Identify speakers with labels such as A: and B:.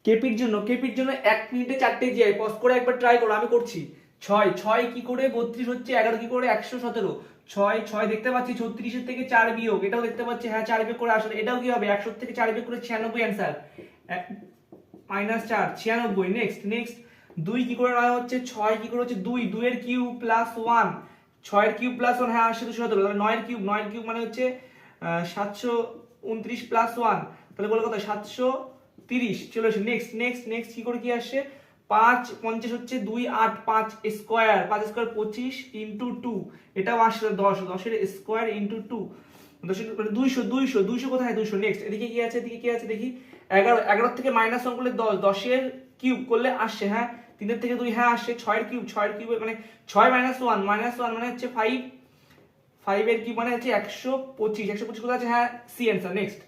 A: কেপির জন্য 1 মিনিটে 4টে GI, pause করে একবার ট্রাই করো, আমি করছি। 6 কি করে 32 হচ্ছে, 11 কি করে 117, 6 দেখতে পাচ্ছি 36 থেকে 4 বিয়োগ, এটাও দেখতে পাচ্ছি, হ্যাঁ 4 বিয়োগ করে আসলে এটাও কি হবে 100 থেকে 4 বিয়োগ করে 96 অ্যান্সার, -4 96। নেক্সট 2 কি করে 9 হচ্ছে, 6 কি করে হচ্ছে 2 এর কিউব প্লাস 1, 6 এর কিউব প্লাস 1, হ্যাঁ আসছে 217, তাহলে 9 এর কিউব মানে হচ্ছে 729 প্লাস 1, তাহলে বলে কত 730। চলে আসে নেক্সট কি করে কি আসছে, 5 50 হচ্ছে 2 8 5 স্কয়ার, 5 স্কয়ার 25 ইনটু 2, এটাও আসছে 10 এর স্কয়ার ইনটু 2, 200 কোথায় 200। নেক্সট এদিকে কি আছে দেখি, 11 থেকে -1 করলে 10 এর কিউব করলে আসছে, হ্যাঁ 3 এর থেকে 2, হ্যাঁ আসছে 6 এর কিউব মানে 6 -1 মানে হচ্ছে 5 এর কিউব মানে হচ্ছে 125 কোথায় আছে, হ্যাঁ সি অ্যান্সার। নেক্সট